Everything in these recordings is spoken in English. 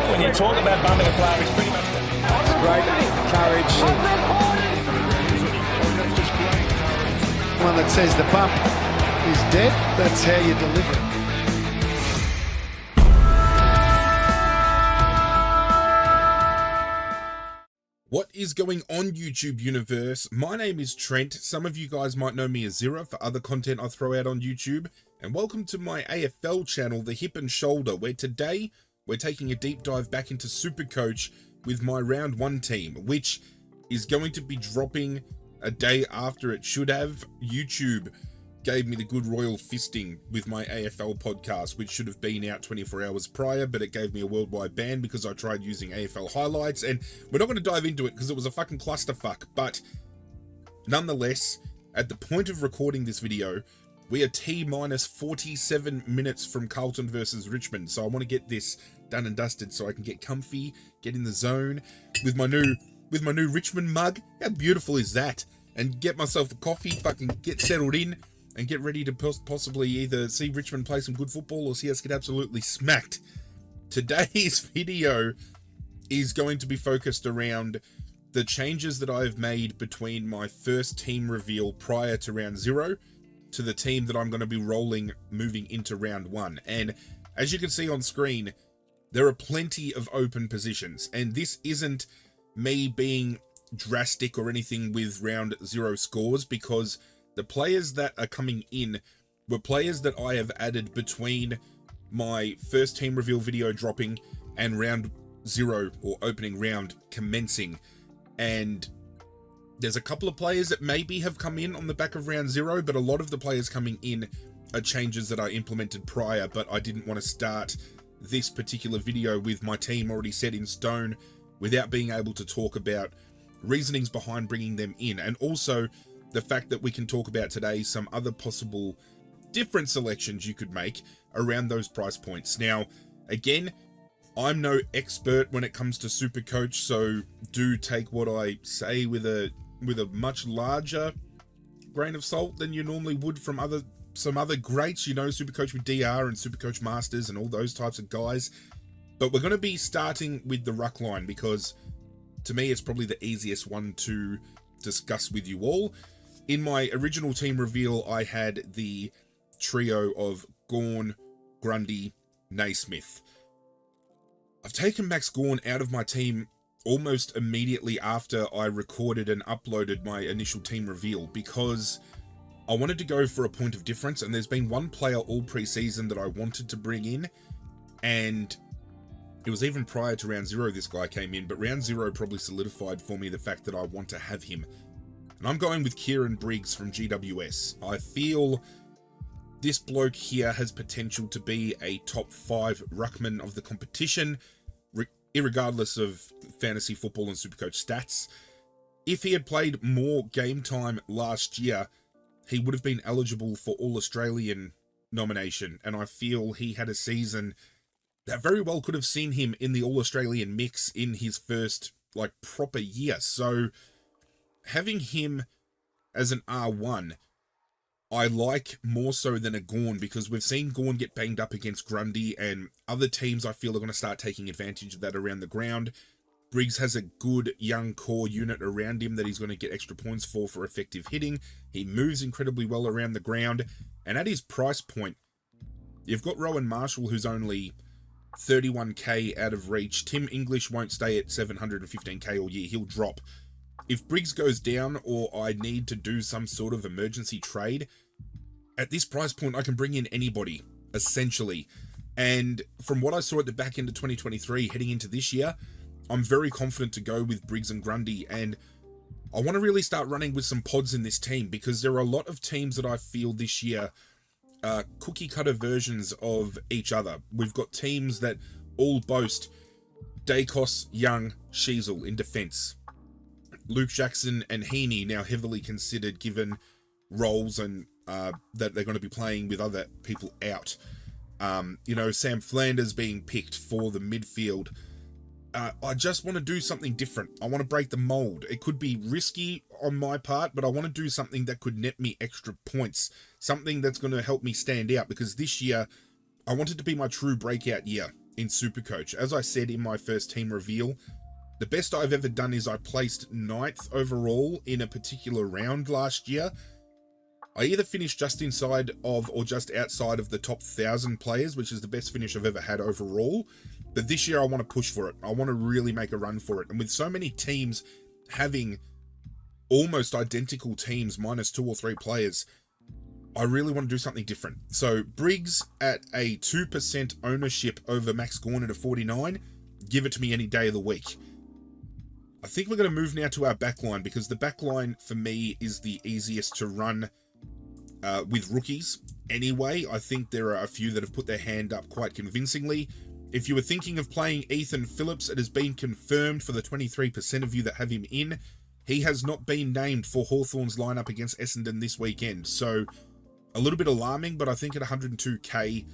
When you talk about bumping a player, it's pretty much great courage. One that says the bump is dead. That's how you deliver it. What is going on, YouTube universe? My name is Trent. Some of you guys might know me as Zirra for other content I throw out on YouTube. And welcome to my AFL channel, The Hip and Shoulder, where today we're taking a deep dive back into Supercoach with my round 1 team, which is going to be dropping a day after it should have. YouTube gave me the good royal fisting with my AFL podcast, which should have been out 24 hours prior, but it gave me a worldwide ban because I tried using AFL highlights, and we're not going to dive into it because it was a fucking clusterfuck. But nonetheless, at the point of recording this video, we are T-minus 47 minutes from Carlton versus Richmond, so I want to get this done and dusted so I can get comfy, get in the zone with my new Richmond mug. How beautiful is that? And get myself a coffee, fucking get settled in, and get ready to possibly either see Richmond play some good football or see us get absolutely smacked. Today's video is going to be focused around the changes that I've made between my first team reveal prior to round 0 to the team that I'm going to be rolling moving into round 1. And as you can see on screen, there are plenty of open positions, and this isn't me being drastic or anything with round 0 scores, because the players that are coming in were players that I have added between my first team reveal video dropping and round 0 or opening round commencing. And there's a couple of players that maybe have come in on the back of round 0, but a lot of the players coming in are changes that I implemented prior, but I didn't want to start this particular video with my team already set in stone without being able to talk about reasonings behind bringing them in, and also the fact that we can talk about today some other possible different selections you could make around those price points. Now, again, I'm no expert when it comes to Supercoach, so do take what I say with a much larger grain of salt than you normally would from some other greats, you know, Supercoach with DR and Supercoach Masters and all those types of guys. But we're going to be starting with the ruck line because to me it's probably the easiest one to discuss with you all. In my original team reveal, I had the trio of Gawn, Grundy, Naismith. I've taken Max Gawn out of my team almost immediately after I recorded and uploaded my initial team reveal because I wanted to go for a point of difference, and there's been one player all preseason that I wanted to bring in, and it was even prior to round 0 this guy came in, but round 0 probably solidified for me the fact that I want to have him. And I'm going with Kieran Briggs from GWS. I feel this bloke here has potential to be a top 5 ruckman of the competition, irregardless of fantasy football and Supercoach stats. If he had played more game time last year, he would have been eligible for All-Australian nomination, and I feel he had a season that very well could have seen him in the All-Australian mix in his first, proper year. So having him as an R1, I like more so than a Gawn, because we've seen Gawn get banged up against Grundy, and other teams I feel are going to start taking advantage of that around the ground. Briggs has a good young core unit around him that he's going to get extra points for effective hitting. He moves incredibly well around the ground, and at his price point, you've got Rowan Marshall, who's only 31k out of reach. Tim English won't stay at 715k all year. He'll drop. If Briggs goes down or I need to do some sort of emergency trade, at this price point, I can bring in anybody, essentially. And from what I saw at the back end of 2023, heading into this year, I'm very confident to go with Briggs and Grundy. And I want to really start running with some pods in this team, because there are a lot of teams that I feel this year are cookie cutter versions of each other. We've got teams that all boast Dacos, Young, Sheasel in defence. Luke Jackson and Heaney now heavily considered given roles and that they're going to be playing with other people out. Sam Flanders being picked for the midfield. I just want to do something different. I want to break the mold. It could be risky on my part, but I want to do something that could net me extra points. Something that's going to help me stand out, because this year I want it to be my true breakout year. in Supercoach. As I said in my first team reveal, the best I've ever done is I placed 9th overall in a particular round last year. I either finished just inside of or just outside of the top 1,000 players, which is the best finish I've ever had overall. But this year I want to push for it. I want to really make a run for it. And with so many teams having almost identical teams minus 2 or 3 players, I really want to do something different. So Briggs at a 2% ownership over Max Gorn at 49. Give it to me any day of the week. I think we're going to move now to our backline, because the backline for me is the easiest to run with rookies. Anyway, I think there are a few that have put their hand up quite convincingly. If you were thinking of playing Ethan Phillips, it has been confirmed for the 23% of you that have him in. He has not been named for Hawthorn's lineup against Essendon this weekend. So a little bit alarming, but I think at 102k,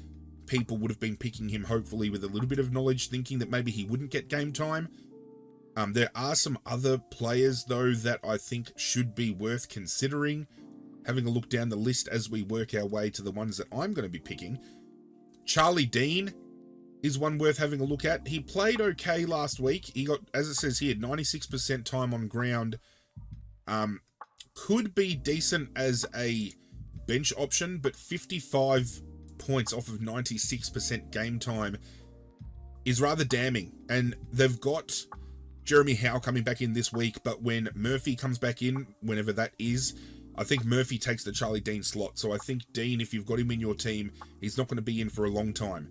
people would have been picking him, hopefully with a little bit of knowledge, thinking that maybe he wouldn't get game time. There are some other players, though, that I think should be worth considering. Having a look down the list as we work our way to the ones that I'm going to be picking. Charlie Dean is one worth having a look at. He played okay last week. He got, as it says here, 96% time on ground. Could be decent as a bench option, but 55 points off of 96% game time is rather damning. And they've got Jeremy Howe coming back in this week, but when Murphy comes back in, whenever that is, I think Murphy takes the Charlie Dean slot. So I think Dean, if you've got him in your team, he's not going to be in for a long time.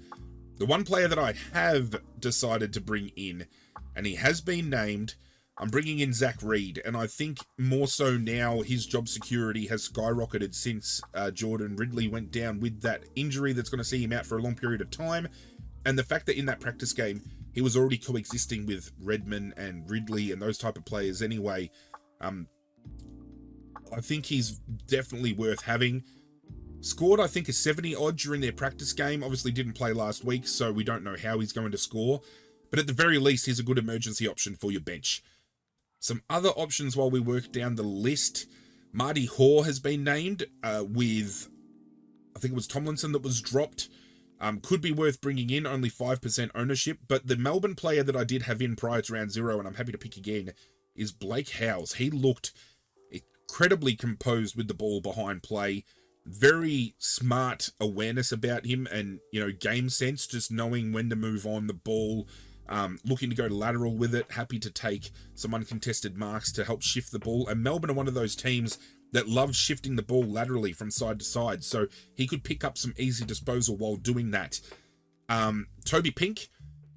The one player that I have decided to bring in, and he has been named, I'm bringing in Zach Reed. And I think more so now his job security has skyrocketed since Jordan Ridley went down with that injury that's going to see him out for a long period of time. And the fact that in that practice game, he was already coexisting with Redman and Ridley and those type of players anyway. I think he's definitely worth having. Scored, I think, a 70 odd during their practice game. Obviously didn't play last week, so we don't know how he's going to score. But at the very least, he's a good emergency option for your bench. Some other options while we work down the list. Marty Hoare has been named with, I think it was Tomlinson that was dropped. Could be worth bringing in, only 5% ownership. But the Melbourne player that I did have in prior to round 0, and I'm happy to pick again, is Blake Howes. He looked incredibly composed with the ball behind play. Very smart awareness about him and, game sense, just knowing when to move on the ball, looking to go lateral with it, happy to take some uncontested marks to help shift the ball. And Melbourne are one of those teams that loves shifting the ball laterally from side to side, so he could pick up some easy disposal while doing that. Toby Pink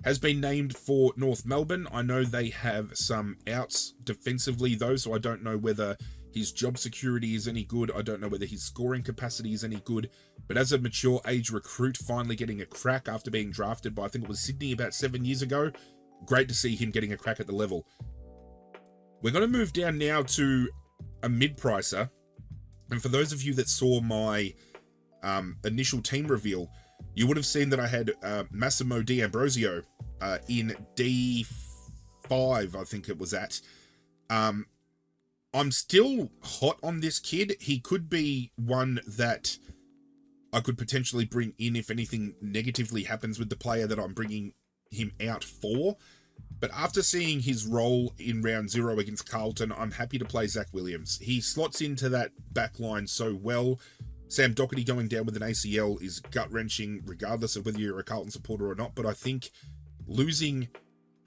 has been named for North Melbourne. I know they have some outs defensively, though, so I don't know whether his job security is any good. I don't know whether his scoring capacity is any good. But as a mature age recruit, finally getting a crack after being drafted by, I think it was Sydney about 7 years ago. Great to see him getting a crack at the level. We're going to move down now to a mid-pricer. And for those of you that saw my initial team reveal, you would have seen that I had Massimo D'Ambrosio in D5, I think it was at. I'm still hot on this kid. He could be one that I could potentially bring in if anything negatively happens with the player that I'm bringing him out for. But after seeing his role in round 0 against Carlton, I'm happy to play Zach Williams. He slots into that back line so well. Sam Doherty going down with an ACL is gut-wrenching, regardless of whether you're a Carlton supporter or not. But I think losing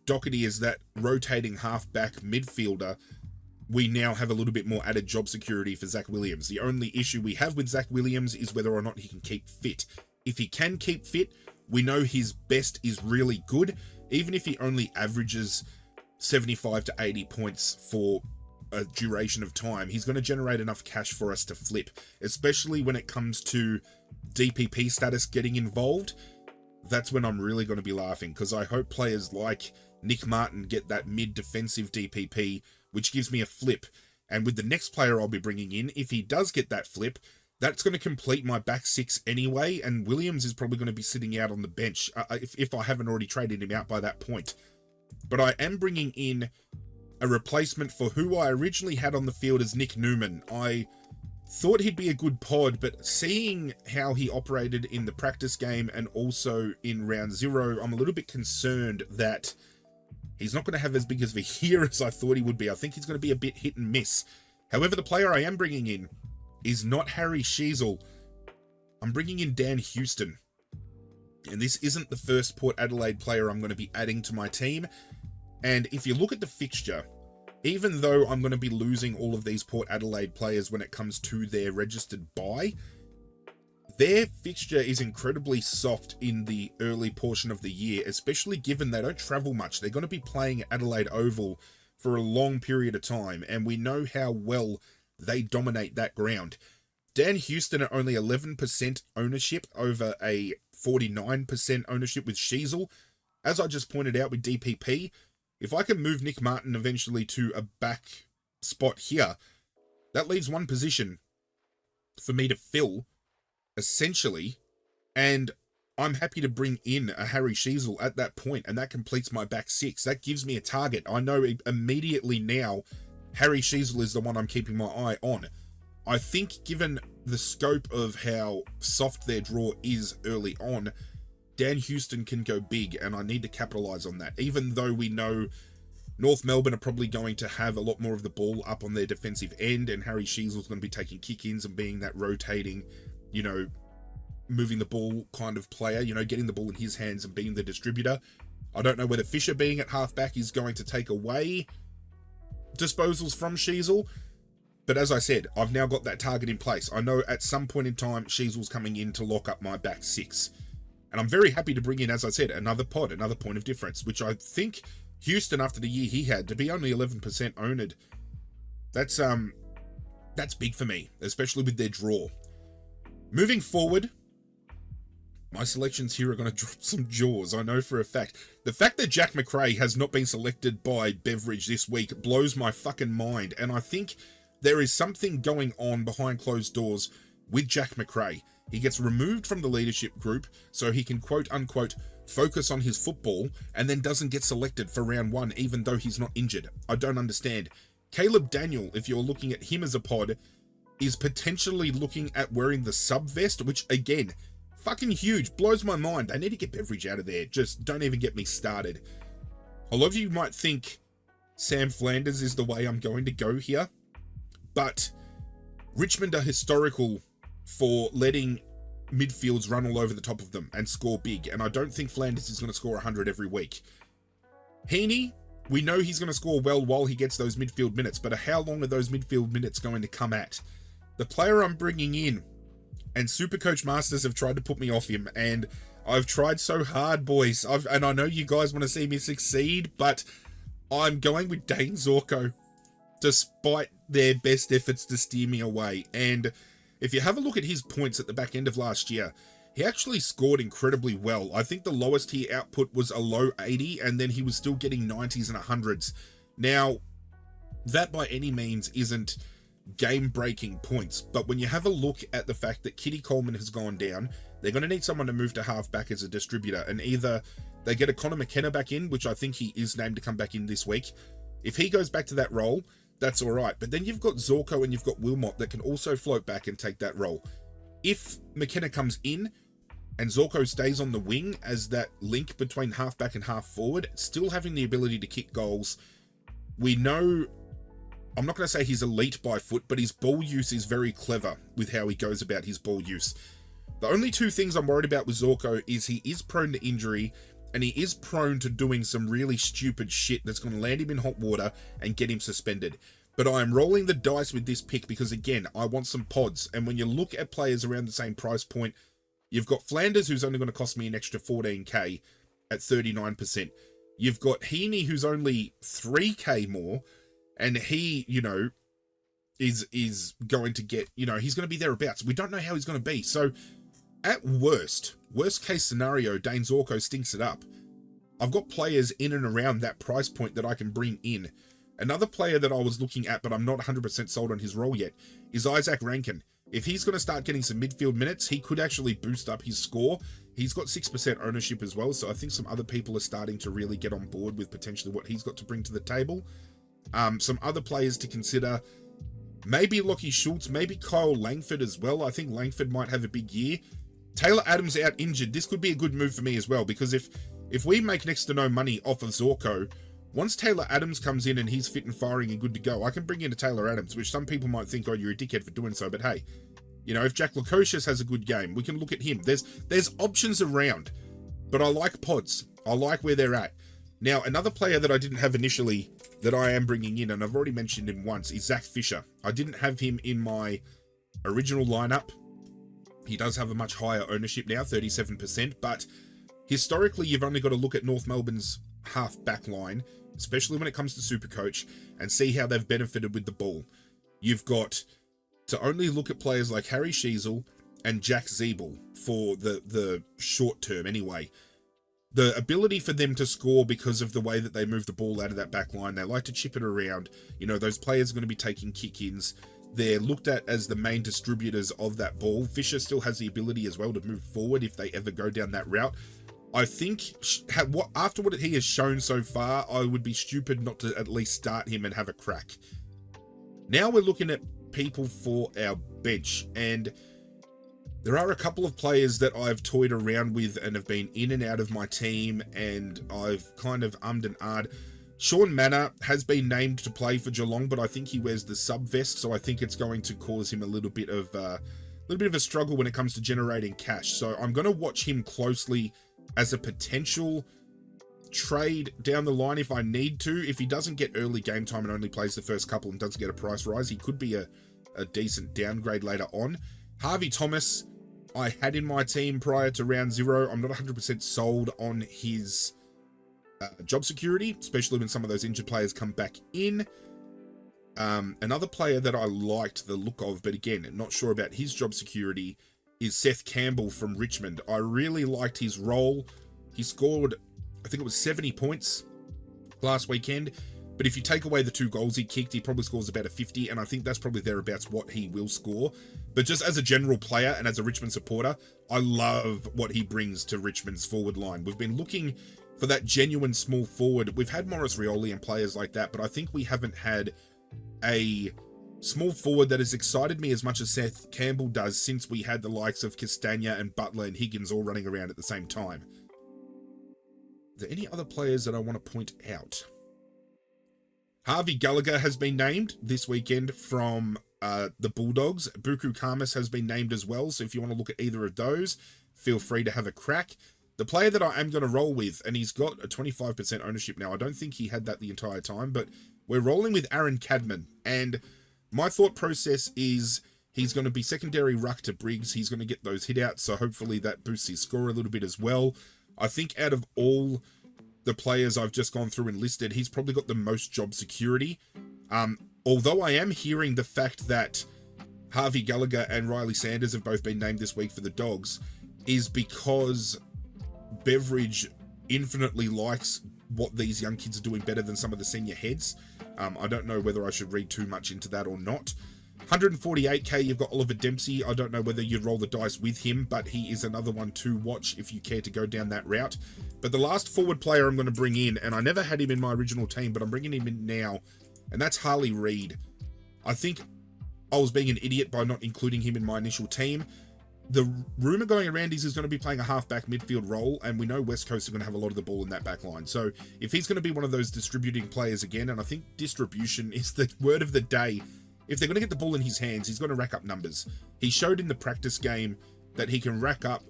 Doherty as that rotating half-back midfielder, we now have a little bit more added job security for Zach Williams. The only issue we have with Zach Williams is whether or not he can keep fit. If he can keep fit, we know his best is really good. Even if he only averages 75 to 80 points for a duration of time, he's going to generate enough cash for us to flip, especially when it comes to DPP status getting involved. That's when I'm really going to be laughing, because I hope players like Nick Martin get that mid-defensive DPP, which gives me a flip. And with the next player I'll be bringing in, if he does get that flip, that's going to complete my back 6 anyway, and Williams is probably going to be sitting out on the bench if I haven't already traded him out by that point. But I am bringing in a replacement for who I originally had on the field as Nick Newman. I Thought he'd be a good pod, but seeing how he operated in the practice game and also in round 0, I'm a little bit concerned that he's not going to have as big of a year as I thought he would be. I think he's going to be a bit hit and miss. However, the player I am bringing in is not Harry Sheezel. I'm bringing in Dan Houston. And this isn't the first Port Adelaide player I'm going to be adding to my team. And if you look at the fixture, even though I'm going to be losing all of these Port Adelaide players when it comes to their registered bye, their fixture is incredibly soft in the early portion of the year, especially given they don't travel much. They're going to be playing at Adelaide Oval for a long period of time, and we know how well they dominate that ground. Dan Houston at only 11% ownership over a 49% ownership with Sheezel. As I just pointed out with DPP, if I can move Nick Martin eventually to a back spot here, that leaves one position for me to fill, essentially, and I'm happy to bring in a Harry Sheezel at that point, and that completes my back 6. That gives me a target. I know immediately now Harry Sheezel is the one I'm keeping my eye on. I think given the scope of how soft their draw is early on, Dan Houston can go big, and I need to capitalise on that. Even though we know North Melbourne are probably going to have a lot more of the ball up on their defensive end, and Harry Sheezel's going to be taking kick-ins and being that rotating, you know, moving the ball kind of player, you know, getting the ball in his hands and being the distributor. I don't know whether Fisher being at halfback is going to take away disposals from Sheezel, but as I said, I've now got that target in place. I know at some point in time, Sheezel's coming in to lock up my back 6. And I'm very happy to bring in, as I said, another pod, another point of difference, which I think Houston, after the year he had, to be only 11% owned, that's big for me, especially with their draw. Moving forward, my selections here are going to drop some jaws, I know for a fact. The fact that Jack McRae has not been selected by Beveridge this week blows my fucking mind, and I think there is something going on behind closed doors with Jack McRae. He gets removed from the leadership group so he can quote-unquote focus on his football and then doesn't get selected for round 1 even though he's not injured. I don't understand. Caleb Daniel, if you're looking at him as a pod, is potentially looking at wearing the sub-vest, which again, fucking huge, blows my mind. They need to get Beveridge out of there. Just don't even get me started. A lot of you might think Sam Flanders is the way I'm going to go here, but Richmond are historical for letting midfields run all over the top of them and score big, and I don't think Flanders is going to score 100 every week. Heaney, we know he's going to score well while he gets those midfield minutes, but how long are those midfield minutes going to come at? The player I'm bringing in, and Supercoach Masters have tried to put me off him, and I've tried so hard, boys, and I know you guys want to see me succeed, but I'm going with Dane Zorko, despite their best efforts to steer me away. And if you have a look at his points at the back end of last year, he actually scored incredibly well. I think the lowest he output was a low 80, and then he was still getting 90s and 100s. Now, that by any means isn't game-breaking points, but when you have a look at the fact that Kitty Coleman has gone down, they're going to need someone to move to half-back as a distributor, and either they get a Connor McKenna back in, which I think he is named to come back in this week. If he goes back to that role, that's all right. But then you've got Zorko and you've got Wilmot that can also float back and take that role. If McKenna comes in and Zorko stays on the wing as that link between halfback and half forward, still having the ability to kick goals, we know, I'm not going to say he's elite by foot, but his ball use is very clever with how he goes about his ball use. The only two things I'm worried about with Zorko is he is prone to injury, and he is prone to doing some really stupid shit that's going to land him in hot water and get him suspended. But I am rolling the dice with this pick because, again, I want some pods. And when you look at players around the same price point, you've got Flanders, who's only going to cost me an extra 14k at 39%. You've got Heaney, who's only 3k more, and he, you know, is going to get, you know, he's going to be thereabouts. We don't know how he's going to be. So, at worst case scenario, Dane Zorko stinks it up. I've got players in and around that price point that I can bring in. Another player that I was looking at, but I'm not 100% sold on his role yet, is Isaac Rankin. If he's going to start getting some midfield minutes, he could actually boost up his score. He's got 6% ownership as well, so I think some other people are starting to really get on board with potentially what he's got to bring to the table. Some other players to consider, Maybe Lockie Schultz, maybe Kyle Langford as well. I think Langford might have a big year. Taylor Adams out injured. This could be a good move for me as well, because if we make next to no money off of Zorko, once Taylor Adams comes in and he's fit and firing and good to go, I can bring in a Taylor Adams, which some people might think, oh, you're a dickhead for doing so. But hey, you know, if Jack Lukosius has a good game, we can look at him. There's options around, but I like pods. I like where they're at. Now, another player that I didn't have initially that I am bringing in, and I've already mentioned him once, is Zach Fisher. I didn't have him in my original lineup. He does have a much higher ownership now, 37%, but historically, you've only got to look at North Melbourne's half-back line, especially when it comes to Supercoach, and see how they've benefited with the ball. You've got to only look at players like Harry Sheasel and Jack Zeeble for the short term anyway. The ability for them to score because of the way that they move the ball out of that back line, they like to chip it around. You know, those players are going to be taking kick-ins. They're looked at as the main distributors of that ball. Fisher still has the ability as well to move forward if they ever go down that route. I think after what he has shown so far, I would be stupid not to at least start him and have a crack. Now we're looking at people for our bench, and there are a couple of players that I've toyed around with and have been in and out of my team, and I've kind of ummed and ahed. Sean Manor has been named to play for Geelong, but I think he wears the sub vest, so I think it's going to cause him a little bit of a struggle when it comes to generating cash. So I'm going to watch him closely as a potential trade down the line if I need to. If he doesn't get early game time and only plays the first couple and doesn't get a price rise, he could be a decent downgrade later on. Harvey Thomas, I had in my team prior to round 0. I'm not 100% sold on his job security, especially when some of those injured players come back in. Another player that I liked the look of, but again, not sure about his job security, is Seth Campbell from Richmond. I really liked his role. He scored, I think it was 70 points last weekend, but if you take away the 2 goals he kicked, he probably scores about a 50, and I think that's probably thereabouts what he will score. But just as a general player and as a Richmond supporter, I love what he brings to Richmond's forward line. We've been looking for that genuine small forward. We've had Maurice Rioli and players like that, but I think we haven't had a small forward that has excited me as much as Seth Campbell does since we had the likes of Castagna and Butler and Higgins all running around at the same time. Are there any other players that I want to point out? Harvey Gallagher has been named this weekend from the Bulldogs. Buku Kamas has been named as well, so if you want to look at either of those, feel free to have a crack. The player that I am going to roll with, and he's got a 25% ownership now, I don't think he had that the entire time, but we're rolling with Aaron Cadman, and my thought process is he's going to be secondary ruck to Briggs. He's going to get those hit outs, so hopefully that boosts his score a little bit as well. I think out of all the players I've just gone through and listed, he's probably got the most job security. Although I am hearing the fact that Harvey Gallagher and Riley Sanders have both been named this week for the Dogs, is because Beveridge infinitely likes what these young kids are doing better than some of the senior heads. I don't know whether I should read too much into that or not. 148k, you've got Oliver Dempsey. I don't know whether you'd roll the dice with him, but he is another one to watch if you care to go down that route. But the last forward player I'm going to bring in, and I never had him in my original team, but I'm bringing him in now, and that's Harley Reid. I think I was being an idiot by not including him in my initial team. The rumour going around is he's going to be playing a half-back midfield role, and we know West Coast are going to have a lot of the ball in that back line. So if he's going to be one of those distributing players again, and I think distribution is the word of the day, if they're going to get the ball in his hands, he's going to rack up numbers. He showed in the practice game that he can rack up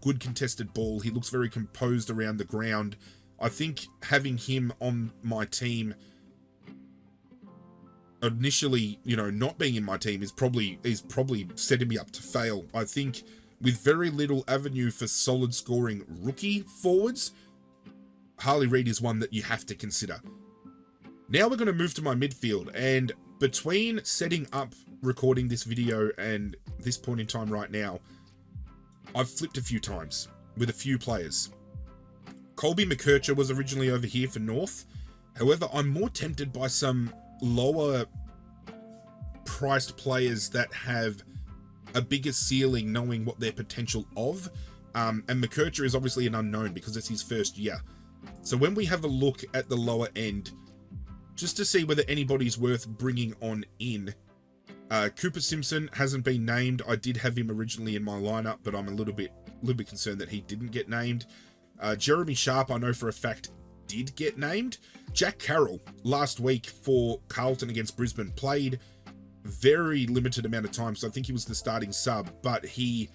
good contested ball. He looks very composed around the ground. I think having him on my team initially, not being in my team is probably setting me up to fail. I think with very little avenue for solid scoring rookie forwards, Harley Reid is one that you have to consider. Now we're going to move to my midfield, and between setting up recording this video and this point in time right now, I've flipped a few times with a few players. Colby McKercher was originally over here for North. However, I'm more tempted by some lower priced players that have a bigger ceiling, knowing what their potential of. And McKercher is obviously an unknown because it's his first year. So when we have a look at the lower end, just to see whether anybody's worth bringing on in, Cooper Simpson hasn't been named. I did have him originally in my lineup, but I'm a little bit concerned that he didn't get named. Jeremy Sharp, I know for a fact, did get named. Jack Carroll, last week for Carlton against Brisbane, played very limited amount of time, so I think he was the starting sub, but he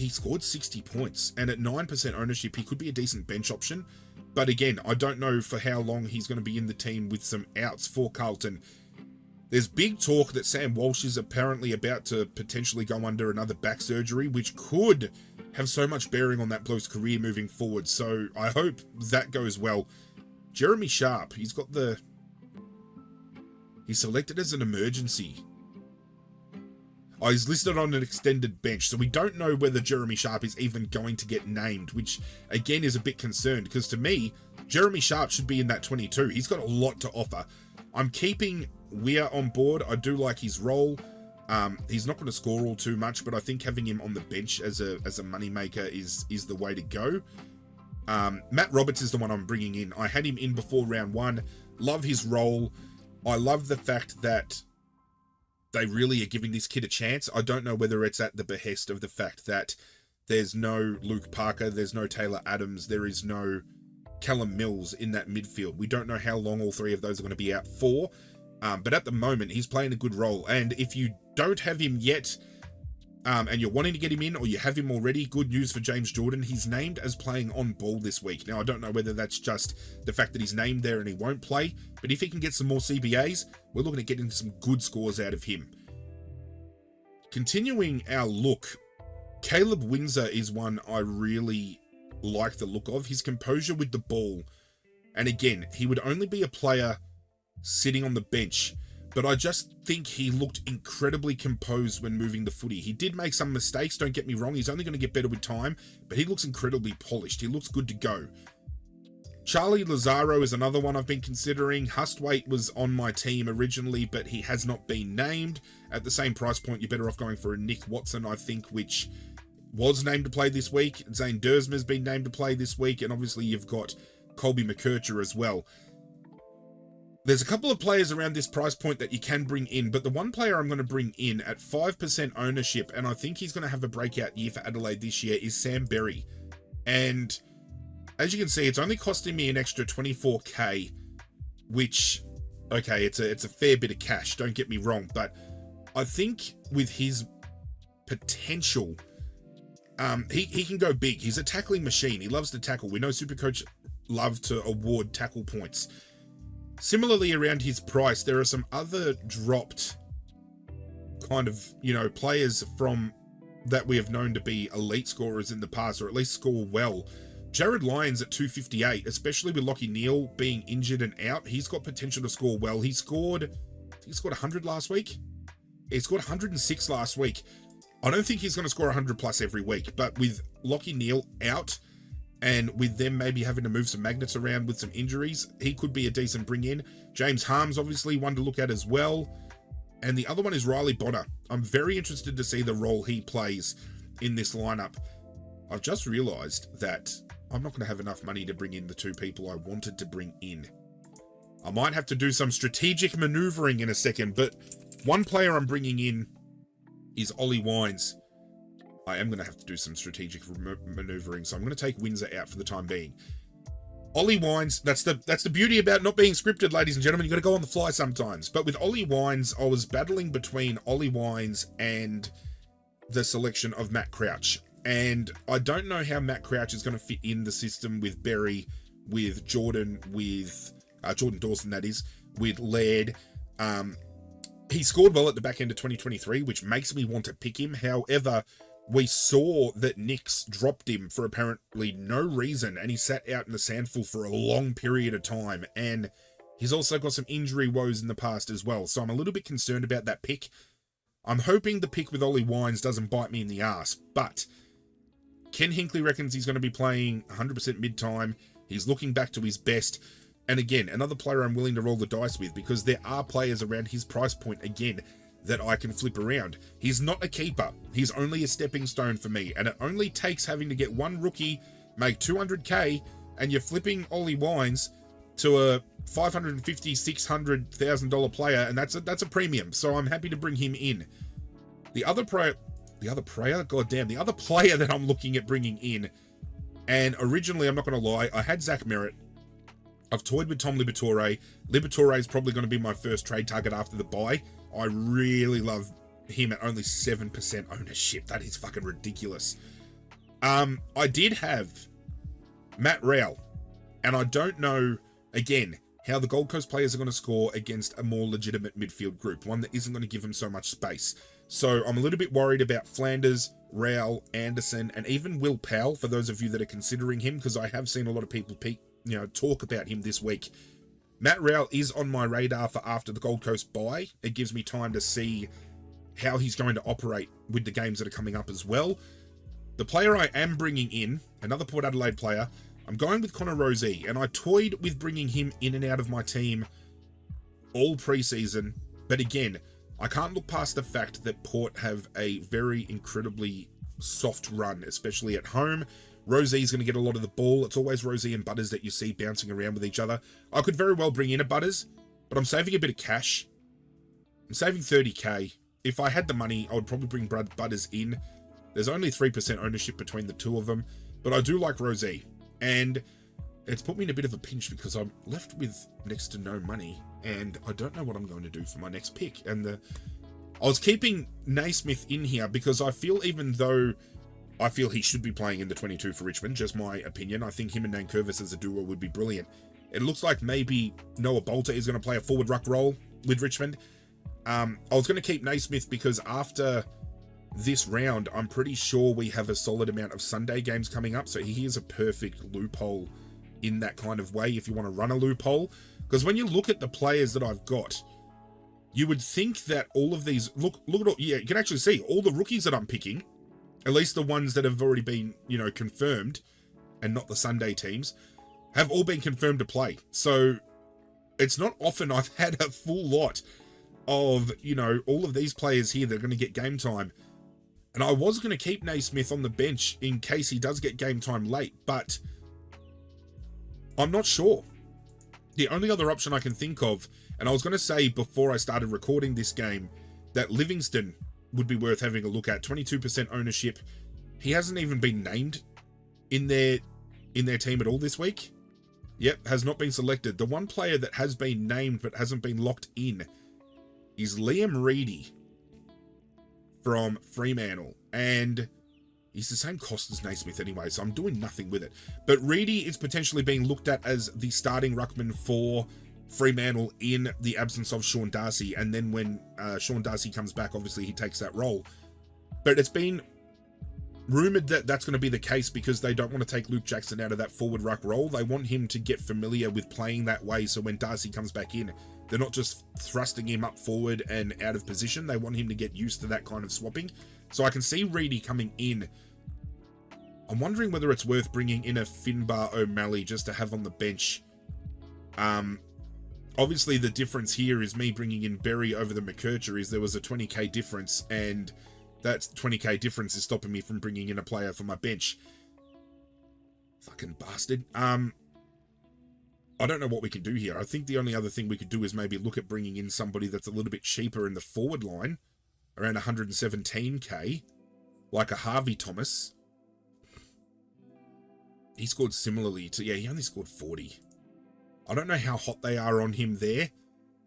scored 60 points, and at 9% ownership, he could be a decent bench option. But again, I don't know for how long he's going to be in the team with some outs for Carlton. There's big talk that Sam Walsh is apparently about to potentially go under another back surgery, which could have so much bearing on that bloke's career moving forward. So I hope that goes well. Jeremy Sharp, he's selected as an emergency. Oh, he's listed on an extended bench, so we don't know whether Jeremy Sharp is even going to get named, which again is a bit concerned, because to me, Jeremy Sharp should be in that 22. He's got a lot to offer. I'm keeping Weir on board. I do like his role. He's not going to score all too much, but I think having him on the bench as a moneymaker is the way to go. Matt Roberts is the one I'm bringing in. I had him in before round 1. Love his role. I love the fact that they really are giving this kid a chance. I don't know whether it's at the behest of the fact that there's no Luke Parker, there's no Taylor Adams, there is no Callum Mills in that midfield. We don't know how long all three of those are going to be out for, but at the moment, he's playing a good role. And if you don't have him yet, and you're wanting to get him in, or you have him already, good news for James Jordan. He's named as playing on ball this week. Now, I don't know whether that's just the fact that he's named there and he won't play, but if he can get some more CBAs, we're looking at getting some good scores out of him. Continuing our look, Caleb Windsor is one I really like the look of. His composure with the ball, and again, he would only be a player sitting on the bench, but I just think he looked incredibly composed when moving the footy. He did make some mistakes, don't get me wrong. He's only going to get better with time, but he looks incredibly polished. He looks good to go. Charlie Lazaro is another one I've been considering. Hustwaite was on my team originally, but he has not been named. At the same price point, you're better off going for a Nick Watson, I think, which was named to play this week. Zane Dersmer's been named to play this week, and obviously you've got Colby McKercher as well. There's a couple of players around this price point that you can bring in, but the one player I'm going to bring in at 5% ownership, and I think he's going to have a breakout year for Adelaide this year, is Sam Berry. And as you can see, it's only costing me an extra 24k, which, okay, it's a fair bit of cash, don't get me wrong, but I think with his potential, he can go big. He's a tackling machine. He loves to tackle. We know Supercoach love to award tackle points. Similarly, around his price, there are some other dropped kind of, players from that we have known to be elite scorers in the past, or at least score well. Jared Lyons at 258, especially with Lachie Neale being injured and out, he's got potential to score well. He scored 100 last week. He scored 106 last week. I don't think he's going to score 100 plus every week, but with Lachie Neale out, and with them maybe having to move some magnets around with some injuries, he could be a decent bring-in. James Harms, obviously, one to look at as well. And the other one is Riley Bonner. I'm very interested to see the role he plays in this lineup. I've just realised that I'm not going to have enough money to bring in the two people I wanted to bring in. I might have to do some strategic manoeuvring in a second, but one player I'm bringing in is Ollie Wines. I am going to have to do some strategic manoeuvring, so I'm going to take Windsor out for the time being. Ollie Wines, that's the beauty about not being scripted, ladies and gentlemen. You've got to go on the fly sometimes. But with Ollie Wines, I was battling between Ollie Wines and the selection of Matt Crouch. And I don't know how Matt Crouch is going to fit in the system with Berry, with Jordan, with Jordan Dawson, that is, with Laird. He scored well at the back end of 2023, which makes me want to pick him. However, we saw that Nix dropped him for apparently no reason, and he sat out in the sandful for a long period of time, and he's also got some injury woes in the past as well, so I'm a little bit concerned about that pick. I'm hoping the pick with Ollie Wines doesn't bite me in the ass, but Ken Hinkley reckons he's going to be playing 100% mid-time. He's looking back to his best, and again, another player I'm willing to roll the dice with, because there are players around his price point, again, that I can flip around. He's not a keeper. He's only a stepping stone for me, and it only takes having to get one rookie, make 200k, and you're flipping Ollie Wines to a $550,000, $600,000 player, and that's a premium. So I'm happy to bring him in. The other player that I'm looking at bringing in, and originally, I'm not going to lie, I had Zach Merritt. I've toyed with Tom Liberatore. Liberatore is probably going to be my first trade target after the bye. I really love him at only 7% ownership. That is fucking ridiculous. I did have Matt Rowell, and I don't know, again, how the Gold Coast players are going to score against a more legitimate midfield group, one that isn't going to give them so much space. So I'm a little bit worried about Flanders, Rowell, Anderson, and even Will Powell, for those of you that are considering him, because I have seen a lot of people talk about him this week. Matt Rowell is on my radar for after the Gold Coast bye. It gives me time to see how he's going to operate with the games that are coming up as well. The player I am bringing in, another Port Adelaide player, I'm going with Connor Rozee, and I toyed with bringing him in and out of my team all preseason, but again, I can't look past the fact that Port have a very incredibly soft run, especially at home. Rosee's going to get a lot of the ball. It's always Rozee and Butters that you see bouncing around with each other. I could very well bring in a Butters, but I'm saving a bit of cash. I'm saving 30k. If I had the money, I would probably bring Butters in. There's only 3% ownership between the two of them, but I do like Rozee. And it's put me in a bit of a pinch because I'm left with next to no money, and I don't know what I'm going to do for my next pick. And I was keeping Naismith in here because I feel, even though I feel he should be playing in the 22 for Richmond, just my opinion, I think him and Nankervis as a duo would be brilliant. It looks like maybe Noah Bolter is going to play a forward ruck role with Richmond. I was going to keep Naismith because after this round, I'm pretty sure we have a solid amount of Sunday games coming up, so he is a perfect loophole in that kind of way if you want to run a loophole. Because when you look at the players that I've got, you would think that all of these, look at all, yeah, you can actually see all the rookies that I'm picking, at least the ones that have already been, confirmed, and not the Sunday teams, have all been confirmed to play. So it's not often I've had a full lot of, all of these players here that are going to get game time. And I was going to keep Naismith on the bench in case he does get game time late, but I'm not sure. The only other option I can think of, and I was going to say before I started recording this game, that Livingston would be worth having a look at. 22% ownership. He hasn't even been named in their team at all this week. Yep, has not been selected. The one player that has been named but hasn't been locked in is Liam Reedy from Fremantle, and he's the same cost as Naismith anyway, so I'm doing nothing with it. But Reedy is potentially being looked at as the starting ruckman for Fremantle in the absence of Sean Darcy, and then when Sean Darcy comes back, obviously he takes that role. But it's been rumoured that that's going to be the case because they don't want to take Luke Jackson out of that forward ruck role. They want him to get familiar with playing that way, so when Darcy comes back in, they're not just thrusting him up forward and out of position. They want him to get used to that kind of swapping. So I can see Reedy coming in. I'm wondering whether it's worth bringing in a Finbar O'Malley just to have on the bench. Obviously, the difference here is me bringing in Berry over the McKercher is there was a 20k difference, and that 20k difference is stopping me from bringing in a player for my bench. Fucking bastard. I don't know what we can do here. I think the only other thing we could do is maybe look at bringing in somebody that's a little bit cheaper in the forward line, around 117k, like a Harvey Thomas. He scored similarly to, he only scored 40. I don't know how hot they are on him there.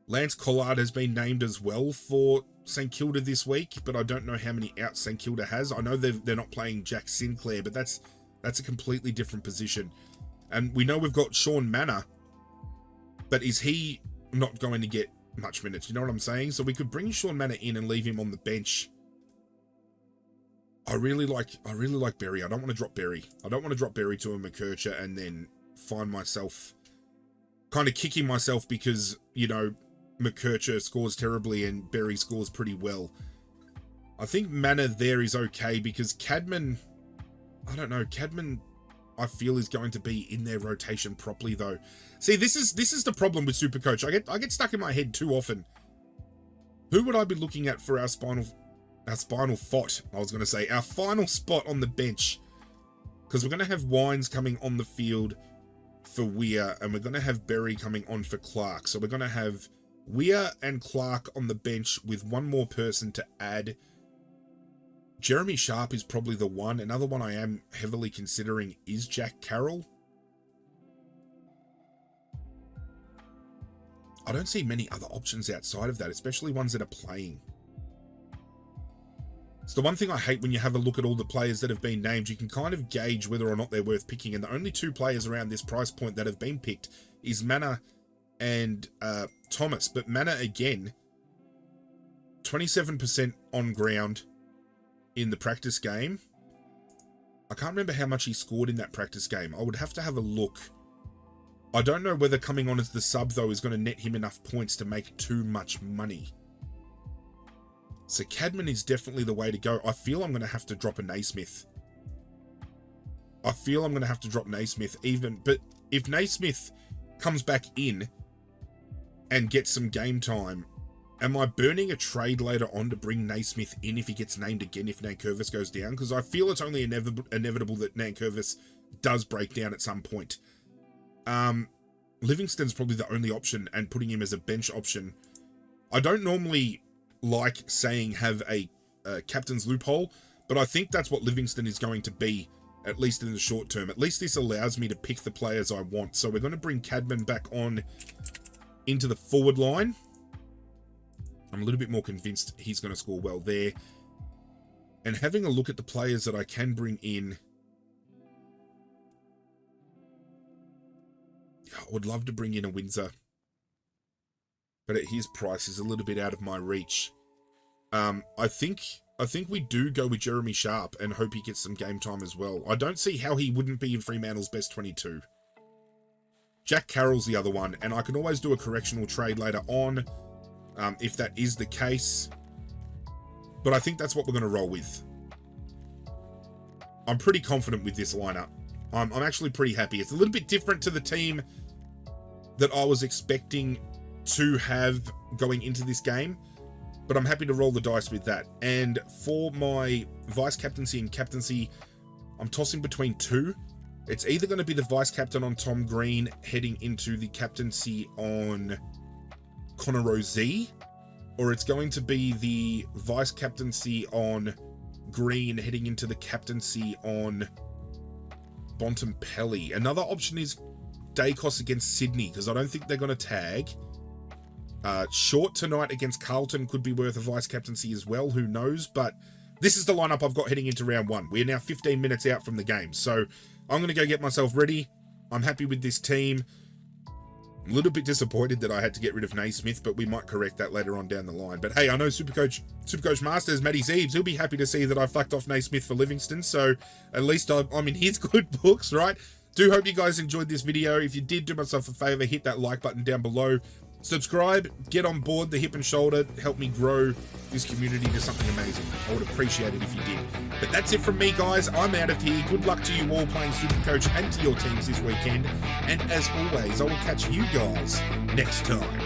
Lance Collard has been named as well for St Kilda this week, but I don't know how many outs St Kilda has. I know they're not playing Jack Sinclair, but that's a completely different position. And we know we've got Sean Manor, but is he not going to get much minutes? You know what I'm saying? So we could bring Sean Manor in and leave him on the bench. I really like Berry. I don't want to drop Berry. I don't want to drop Berry to a McKercher and then find myself kind of kicking myself because, McKercher scores terribly and Berry scores pretty well. I think Manor there is okay because Cadman, I don't know, Cadman I feel is going to be in their rotation properly though. See, this is the problem with Supercoach. I get stuck in my head too often. Who would I be looking at for our final spot? I was going to say our final spot on the bench, because we're going to have Wines coming on the field for Weir, and we're going to have Berry coming on for Clark. So we're going to have Weir and Clark on the bench with one more person to add. Jeremy Sharp is probably the one. Another one I am heavily considering is Jack Carroll. I don't see many other options outside of that, especially ones that are playing. It's the one thing I hate when you have a look at all the players that have been named. You can kind of gauge whether or not they're worth picking, and the only two players around this price point that have been picked is Manor and Thomas. But Manor, again, 27% on ground in the practice game. I can't remember how much he scored in that practice game. I would have to have a look. I don't know whether coming on as the sub, though, is going to net him enough points to make too much money. So Cadman is definitely the way to go. I feel I'm going to have to drop a Naismith. But if Naismith comes back in and gets some game time, am I burning a trade later on to bring Naismith in if he gets named again if Nankervis goes down? Because I feel it's only inevitable that Nankervis does break down at some point. Livingston's probably the only option, and putting him as a bench option. I don't normally like saying have a captain's loophole, but I think that's what Livingston is going to be, at least in the short term. At least this allows me to pick the players I want. So we're going to bring Cadman back on into the forward line. I'm a little bit more convinced he's going to score well there. And having a look at the players that I can bring in, I would love to bring in a Windsor, but at his price is a little bit out of my reach. I think we do go with Jeremy Sharp and hope he gets some game time as well. I don't see how he wouldn't be in Fremantle's best 22. Jack Carroll's the other one, and I can always do a correctional trade later on if that is the case. But I think that's what we're going to roll with. I'm pretty confident with this lineup. I'm actually pretty happy. It's a little bit different to the team that I was expecting to have going into this game, but I'm happy to roll the dice with that. And for my vice captaincy and captaincy, I'm tossing between two. It's either going to be the vice captain on Tom Green heading into the captaincy on Connor Rozee, or it's going to be the vice captaincy on Green heading into the captaincy on Bontempelli. Another option is Dacos against Sydney, because I don't think they're going to tag. Short tonight against Carlton could be worth a vice captaincy as well, who knows, but this is the lineup I've got heading into round one. We're now 15 minutes out from the game, so I'm going to go get myself ready. I'm happy with this team. I'm a little bit disappointed that I had to get rid of Naismith, but we might correct that later on down the line. But hey, I know Supercoach Masters, Matty Zeebs, he'll be happy to see that I fucked off Naismith for Livingston, so at least I'm in his good books, right? Do hope you guys enjoyed this video. If you did, do myself a favor, hit that like button down below. Subscribe, get on board the Hip and Shoulder, help me grow this community to something amazing. I would appreciate it if you did. But that's it from me, guys. I'm out of here. Good luck to you all playing Supercoach and to your teams this weekend. And as always, I will catch you guys next time.